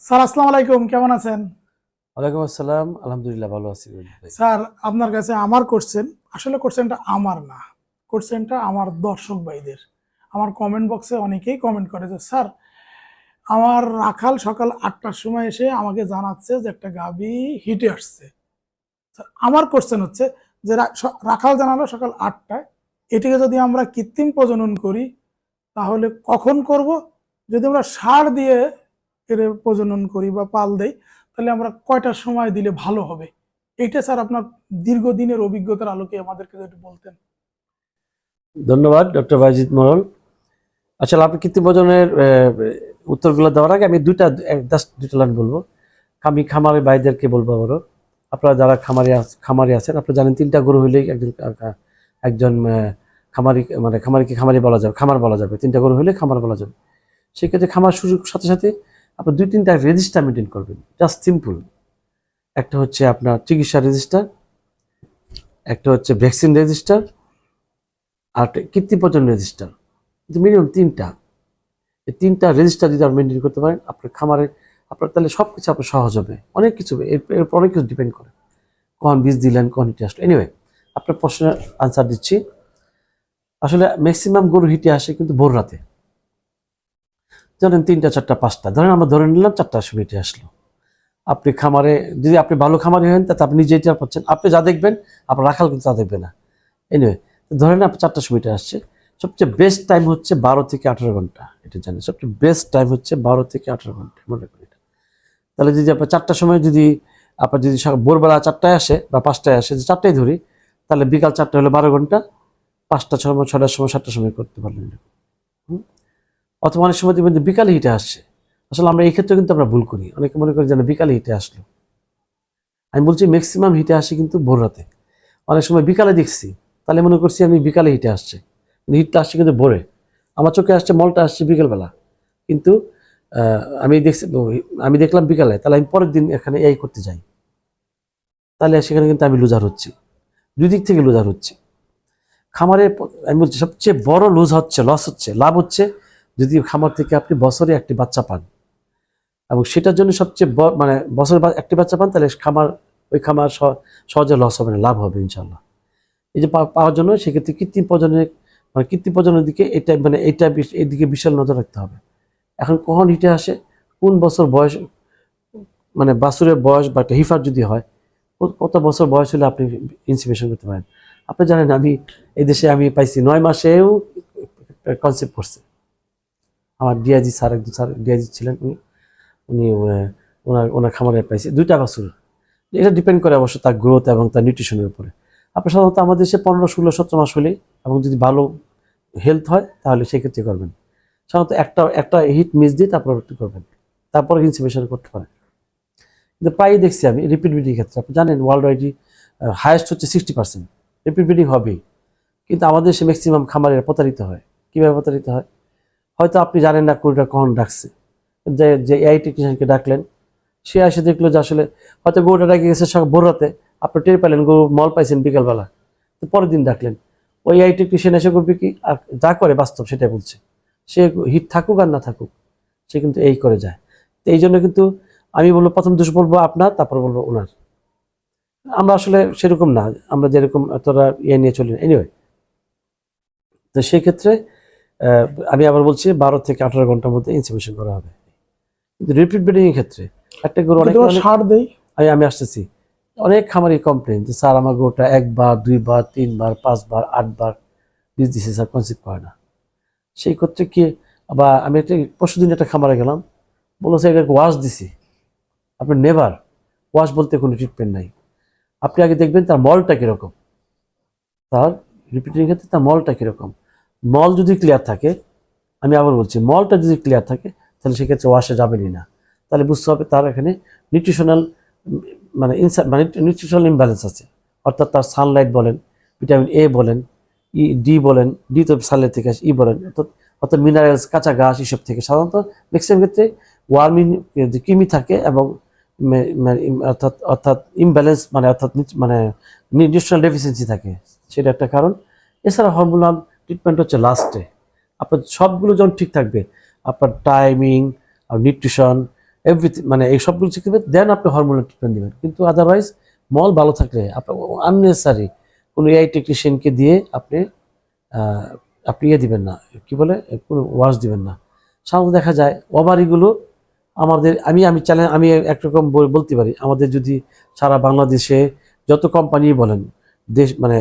Sir আসসালামু আলাইকুম, কেমন আছেন? ওয়ালাইকুম আসসালাম, আলহামদুলিল্লাহ ভালো আছি ভাই। স্যার আপনার কাছে আমার কোশ্চেন, আসলে কোশ্চেনটা আমার না, কোশ্চেনটা আমার দর্শক ভাইদের। আমার কমেন্ট বক্সে অনেকেই কমেন্ট করে যে স্যার আমার রাখাল সকাল 8টার সময় এসে আমাকে জানাচ্ছে যে একটা গাভী হিটে আসছে। স্যার আমার কোশ্চেন হচ্ছে যে রাখাল জানালো সকাল 8টায়, এটিকে যদি আমরা কৃত্রিম প্রজনন করি তাহলে কখন করব? যদি আমরা সার দিয়ে এর প্রজনন করি বা পাল দেই তাহলে আমরা কয়টা সময় দিলে ভালো হবে? এইটা স্যার আপনার দীর্ঘদিনের অভিজ্ঞতার আলোকে আমাদেরকে একটু বলতেন। ধন্যবাদ ডক্টর বাইজিদ মোরল। আসলে আপনি কৃত্রিম প্রজননের উত্তরগুলো দেওয়ার আগে আমি দুইটা লাইন বলবো। আমি খামারি ভাইদেরকে বলবো আবারও, আপনারা যারা খামারি আছেন, আপনারা জানেন 3টা গরু হইলেই একজন খামারিকে খামারি বলা যাবে, খামার বলা যাবে। 3টা গরু হইলে খামার বলা যাবে। সেক্ষেত্রে খামার সুযোগ সাথে সাথে আপনি 2-3টা রেজিস্টার মেনটেন করবেন, জাস্ট সিম্পল। একটা হচ্ছে আপনার চিকিৎসা রেজিস্টার, একটা হচ্ছে ভ্যাকসিন রেজিস্টার, আর একটা কৃত্রিম প্রজনন রেজিস্টার। কিন্তু মিনিমাম 3টা, এই 3টা রেজিস্টার যদি আপনি মেনটেন করতে পারেন আপনার খামারে, আপনার তাহলে সব কিছু আপনার সহজ হবে। অনেক কিছু এরপর অনেক কিছু ডিপেন্ড করে, কখন বীজ দিলেন, কখন হিটে আসলো। এনিওয়ে, আপনার প্রশ্নের আনসার দিচ্ছি। আসলে ম্যাক্সিমাম গরু হিটে আসে কিন্তু ভোর রাতে, ধরেন 3টা 4টা 5টা, ধরেন আমরা ধরে নিলাম 4টার সময় হিটে আসলো। আপনি খামারে যদি আপনি ভালো খামারি হন তাতে আপনি নিজে এটা পাচ্ছেন, আপনি যা দেখবেন আপনার রাখাল কিন্তু তা দেখবে না। এনিওয়ে, ধরেন আপনি 4টার সময় হিটে আসছে, সবচেয়ে বেস্ট টাইম হচ্ছে 12 থেকে 18 ঘন্টা। এটা জানেন, সবচেয়ে বেস্ট টাইম হচ্ছে 12 থেকে 18 ঘন্টা, মনে করি এটা। তাহলে যদি আপনার 4টার সময় যদি আপনার যদি ভোরবেলা 4টায় আসে বা 5টায় আসে, যে 4টায় ধরি, তাহলে বিকাল 4টা হলে 12 ঘন্টা, 5টার সময়, 6টার সময়, 7টার সময় করতে পারলেন। অথবা অনেক সময় দেখবেন যে বিকালে হিটে আসছে। আসলে আমরা এই ক্ষেত্রে কিন্তু আমরা ভুল করি, অনেকে মনে করি যেন বিকালে হিটে আসলো। আমি বলছি ম্যাক্সিমাম হিটে আসে কিন্তু ভোর রাতে। অনেক সময় বিকালে দেখছি, তাহলে মনে করছি আমি বিকালে হিটে আসছে, কিন্তু হিটটা আসছে কিন্তু ভোরে। আমার চোখে আসছে মলটা আসছে বিকেলবেলা, কিন্তু আমি দেখলাম বিকালে, তাহলে আমি পরের দিন এখানে এই করতে যাই, তাহলে সেখানে কিন্তু আমি লুজার হচ্ছি, দুই দিক থেকে লুজার হচ্ছি। খামারে আমি বলছি সবচেয়ে বড় লস হচ্ছে, লাভ হচ্ছে যদি খামার থেকে আপনি বছরে একটি বাচ্চা পান, এবং সেটার জন্য সবচেয়ে মানে বছরে একটি বাচ্চা পান, তাহলে ওই খামার সহজে লস হবে না, লাভ হবে ইনশাল্লাহ। এই যে পাওয়ার জন্য সেক্ষেত্রে কৃত্রিম প্রজননের দিকে এইদিকে বিশাল নজর রাখতে হবে। এখন কখন হিটে আসে, কোন বছর বয়স, মানে বাছুরের বয়স বা একটা হিফার যদি হয়, কত বছর বয়স হলে আপনি ইনসিমেশন করতে পারেন। আপনি জানেন আমি এই দেশে আমি পাইছি 9 মাসেও কনসেপ্ট করছে। আমার ডিআইজি স্যার, একজন স্যার ডিআইজি ছিলেন, উনি উনি ওনার খামারে পাইছে 2টা বাছুর। এটা ডিপেন্ড করে অবশ্য তার গ্রোথ এবং তার নিউট্রিশনের উপরে। আপনি সাধারণত আমাদের দেশে 15, 16, 17 মাস হলে, এবং যদি ভালো হেলথ হয় তাহলে সেক্ষেত্রে করবেন। সাধারণত একটা হিট মিস দিয়ে তারপর করবেন, তারপরে ইনসিমেশন করতে পারেন। কিন্তু প্রায়ই দেখছি আমি রিপিট ব্রিডিং ক্ষেত্রে, আপনি জানেন ওয়ার্ল্ড ওয়াইডই হায়েস্ট হচ্ছে 60% রিপিট ব্রিডিং হবেই। কিন্তু আমাদের দেশে ম্যাক্সিমাম খামারেরা প্রতারিত হয়। কীভাবে প্রতারিত হয়? হয়তো আপনি জানেন না গরুটা কখন ডাকছে, যে এআই টেকনিশিয়ানকে ডাকলেন, সে এসে দেখলো যে আসলে হয়তো গরুটা ডাকে গেছে ভোর রাতে, আপনি টের পেলেন গরু মল পাইছেন বিকেলবেলা, তো পরের দিন ডাকলেন। ওই এআই টেকনিশিয়ান এসে করবে কি, আর যা করে বাস্তব সেটাই বলছে। সে হিট থাকুক আর না থাকুক, সে কিন্তু এই করে যায়। তো এই জন্য কিন্তু আমি বলবো, প্রথম দোষ বলবো আপনার, তারপর বলবো ওনার। আমরা আসলে সেরকম না, আমরা যেরকম এতটা নিয়ে চলি। এনিওয়ে, তো সেক্ষেত্রে আমি আবার বলছি 12 থেকে 18 ঘন্টার মধ্যে ইনসিমেশন করা হবে। কিন্তু রিপিট ব্রিডিং এর ক্ষেত্রে একটা গরু অনেক সার দেই, আমি আসতেছি, অনেক খামারি কমপ্লেন যে স্যার আমার গরুটা 1 বার 2 বার 3 বার 5 বার 8 বার বীজ দিছে স্যার, কনসিভ করে না। সেই ক্ষেত্রে কি, বা আমি পরশুদিন একটা খামারে গেলাম, বললো স্যার এটাকে ওয়াশ দিছি। আপনি নেভার, ওয়াশ বলতে কোনো ট্রিটমেন্ট নাই। আপনি আগে দেখবেন তার মলটা কীরকম, তার রিপিটের ক্ষেত্রে তার মলটা কীরকম। মল যদি ক্লিয়ার থাকে, আমি আবার বলছি মলটা যদি ক্লিয়ার থাকে, তাহলে সেক্ষেত্রে ওয়াশে যাবেনই না। তাহলে বুঝতে হবে তার এখানে নিউট্রিশনাল নিউট্রিশনাল ইমব্যালেন্স আছে। অর্থাৎ তার সানলাইট বলেন, ভিটামিন এ বলেন, ডি বলেন, ডি তো সানলাইট থেকে আসে, বলেন অর্থাৎ মিনারেলস, কাঁচা ঘাস, এসব থেকে সাধারণত ম্যাক্সিমাম ক্ষেত্রে ওয়ার্মিং যে কৃমি থাকে, এবং অর্থাৎ অর্থাৎ ইমব্যালেন্স মানে নিউট্রিশনাল ডেফিসিয়েন্সি থাকে, সেটা একটা কারণ। এছাড়া হরমোনাল ট্রিটমেন্ট হচ্ছে লাস্টে। আপনার সবগুলো যখন ঠিক থাকবে, আপনার টাইমিং আর নিউট্রিশন এভরিথিং, মানে এই সবগুলো চেক করবে, দেন আপনি হরমোনাল ট্রিটমেন্ট দিবেন। কিন্তু আদারওয়াইজ মল ভালো থাকলে আপনার আননেসারি কোনো এআই টেকনিশিয়ানকে দিয়ে আপনি আহ, আপনি ইয়ে দিবেন না, কি বলে, কোনো ওয়াশ দিবেন না। সাধারণত দেখা যায় ওভারিগুলো আমাদের, আমি চ্যালেঞ্জ, আমি একরকম বলতে পারি, আমাদের যদি সারা বাংলাদেশে যত কোম্পানি বলেন, দেশ মানে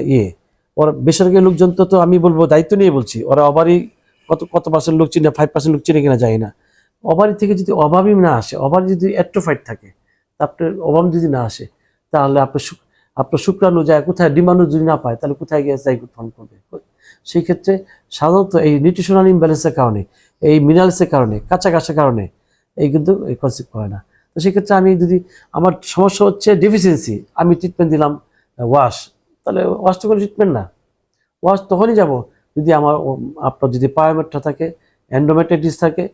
ওরা বেসরকারি লোকজন তো আমি বলবো দায়িত্ব নিয়ে বলছি, ওরা অবারই কত কত পার্সেন্ট লোক চিনে, 5% লোক চিনে কিনা যায় না। অবারি থেকে যদি অভাবই না আসে, অভাব যদি অ্যাট্রোফাইড থাকে, তা আপনার অভাব যদি না আসে, তাহলে আপনার শুক্রাণু যায় কোথায়, ডিমান্ড যদি না পায়, তাহলে কোথায় গিয়ে যাই উৎপন্ন করবে। সেই ক্ষেত্রে সাধারণত এই নিউট্রিশনাল ইমব্যালেন্সের কারণে, এই মিনারেলসের কারণে, কাঁচা কারণে এই কিন্তু এই কনসেপ্ট করে না। তো সেক্ষেত্রে আমি যদি আমার সমস্যা হচ্ছে ডেফিসিয়েন্সি, আমি ট্রিটমেন্ট দিলাম ওয়াশ, তাহলে ওয়াশ তো কোনো ট্রিটমেন্ট না। ওয়াশ তখনই যাব যদি আপনার যদি পায়োমেট্রা থাকে, এন্ডোমেট্রাইটিস থাকে,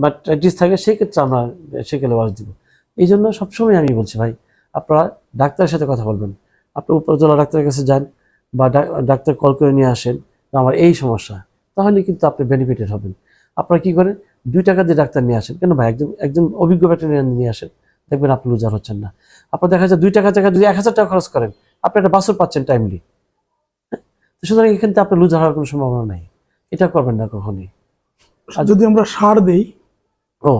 ম্যাট্রাইটিস থাকে, সেই ক্ষেত্রে আমরা সেখানে ওয়াশ দিব। এই জন্য সবসময় আমি বলছি ভাই, আপনারা ডাক্তারের সাথে কথা বলবেন, আপনি উপজেলা ডাক্তারের কাছে যান বা ডাক্তার কল করে নিয়ে আসেন আমার এই সমস্যা, তাহলে কিন্তু আপনি বেনিফিটেড হবেন। আপনারা কি করেন, 2 টাকা দিয়ে ডাক্তার নিয়ে আসেন কেন ভাই, একজন একজন অভিজ্ঞ ভেটেরিনারি নিয়ে আসেন, দেখবেন আপনি লুজার হচ্ছেন না। আপনার দেখা যায় 2 টাকা জায়গায় যদি 1000 টাকা খরচ করেন, আপনি একটা বাছর পাচ্ছেন টাইমলি। সুতরাং এখান থেকে আপনার লুজার হওয়ার কোনো সম্ভাবনা নাই, এটা করবেন না কখনই। আর যদি আমরা সার দেই, ও,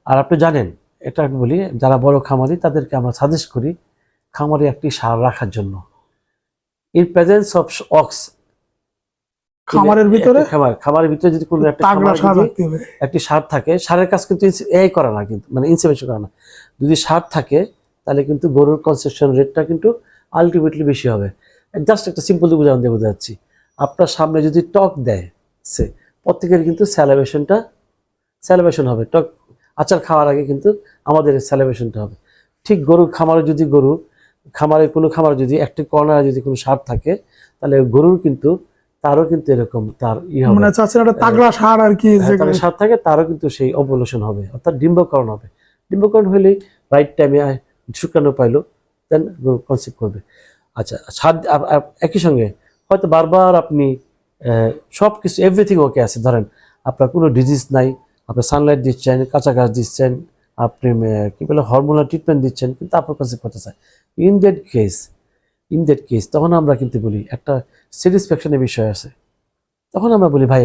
আর আপনি জানেন, এটা আমি বলি, যারা বড় খামারি তাদেরকে আমরা সাজেস্ট করি খামারে একটি সার রাখার জন্য, ইন প্রেজেন্স অফ অক্স। খামারের ভিতরে খামারের ভিতরে যদি কোনো একটা তাগড়া খামারে সার যদি রাখতে হবে। একটি সার থাকে, সারের কাজ কিন্তু এই করে না, কিন্তু মানে ইনসেমিনেশন করে না। যদি সার থাকে তাহলে কিন্তু গরুর কনসেপশন রেটটা কিন্তু আলটিমেটলি বেশি হবে। জাস্ট একটা সিম্পল উদাহরণ দিয়ে বোঝা যাচ্ছি, আপনার সামনে যদি টক দেয় সে, প্রত্যেকের কিন্তু স্যালিভেশন হবে। টক আচার খাওয়ার আগে কিন্তু আমাদের স্যালিভেশনটা হবে। ঠিক গরুর খামারে যদি কোনো খামারে যদি একটা কর্নারে যদি কোনো সার থাকে, তাহলে গরুর কিন্তু তারও কিন্তু এরকম তার হবে, মানে চাচ্ছেন একটা তাগড়া সার আর কি, তার সার থাকে, তারও কিন্তু সেই ওভুলেশন হবে, অর্থাৎ ডিম্বকরণ হবে। ডিম্বকরণ হলেই রাইট টাইমে শুক্রাণু পাইলো, দেন গরু কনসিভ করবে। আচ্ছা, সার একই সঙ্গে হয়তো বারবার আপনি সব কিছু এভরিথিং ওকে আছে, ধরেন আপনার কোনো ডিজিজ নাই, আপনি সানলাইট দিচ্ছেন, কাঁচা গাছ দিচ্ছেন, আপনি কি বলে হরমোনাল ট্রিটমেন্ট দিচ্ছেন, কিন্তু আপনার কনসিভ করতে চায়, ইন দ্যাট কেস তখন আমরা কিন্তু বলি একটা স্যাটিসফ্যাকশনের বিষয় আছে। তখন আমরা বলি ভাই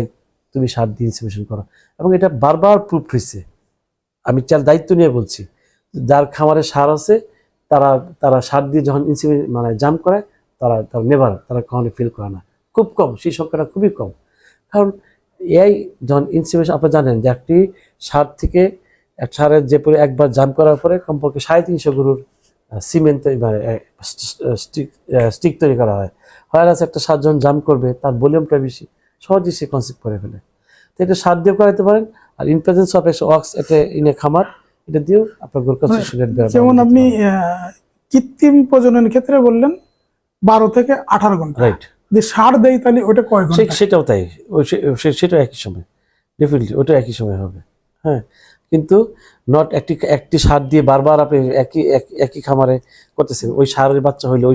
তুমি সার দিয়ে ইনসেমিনেশন করো, এবং এটা বারবার প্রুফ হয়েছে। আমি দায়িত্ব নিয়ে বলছি, যার খামারে সার আছে তারা তারা সার দিয়ে যখন মানে জাম্প করে, তারা নেভার, তারা কখনো ফিল করে না, খুব কম, সেই সংখ্যাটা খুবই কম। কারণ এআই যখন ইনসেমিনেশন, আপনারা জানেন যে একটি সার থেকে সারের যে পরে একবার জাম্প করার পরে কমপক্ষে 350 গরুর সিমেন্ট স্টিক তৈরি করা হয়। হয়রাস একটা সার যখন জাম্প করবে তার ভলিউমটা বেশি, সহজেই সে কনসেপ্ট করে ফেলে। তো এটা সার দিয়ে করাতে পারেন, আর ইন প্রেজেন্স অফ ওয়াক্স, এটা ইনে খামার, এটা দিয়েও আপনার গরু কনসেপশন রেট বেড়ে। যেমন আপনি কৃত্রিম প্রজননের ক্ষেত্রে বললেন 12 থেকে 18 ঘন্টা, রাইট। যদি সার দেই তাহলে ওটা কয় ঘন্টা? সেটাও তাই, সেটাও একই সময়, ডেফিনেটলি ওটা একই সময় হবে। হ্যাঁ, কিন্তু নট একটি সার দিয়ে বারবার আপনি একই খামারে করতেছেন, ওই সারের বাচ্চা হইলে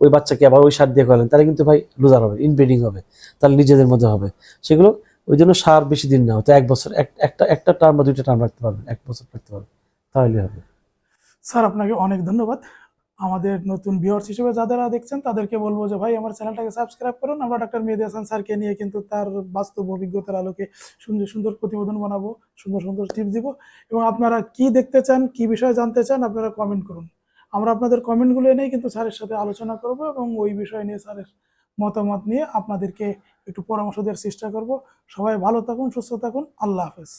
ওই বাচ্চাকে আবার ওই সার দিয়ে করেন, তাহলে কিন্তু ভাই লুজার হবে, ইনব্রিডিং হবে, তাহলে নিজেদের মধ্যে হবে সেগুলো। ওই জন্য সার বেশি দিন না, হয়তো 1 বছর, একটা টার্ম বা 2টা টার্ম রাখতে পারবেন, 1 বছর রাখতে পারবেন, তাহলে হবে। স্যার আপনাকে অনেক ধন্যবাদ। আমাদের নতুন ভিউয়ার্স হিসেবে যারা দেখছেন তাদেরকে বলবো যে ভাই আমার চ্যানেলটাকে সাবস্ক্রাইব করুন। আমরা ডাক্তার মেহেদী হাসান স্যারকে নিয়ে কিন্তু তার বাস্তব অভিজ্ঞতার আলোকে সুন্দর সুন্দর প্রতিবেদন বানাবো, সুন্দর সুন্দর টিপস দিব, এবং আপনারা কি দেখতে চান, কি বিষয়ে জানতে চান, আপনারা কমেন্ট করুন। আমরা আপনাদের কমেন্টগুলো এনেই কিন্তু স্যারের সাথে আলোচনা করব, এবং ওই বিষয় নিয়ে স্যারের মতামত নিয়ে আপনাদেরকে একটু পরামর্শ দেওয়ার চেষ্টা করব। সবাই ভালো থাকুন, সুস্থ থাকুন, আল্লাহ হাফেজ।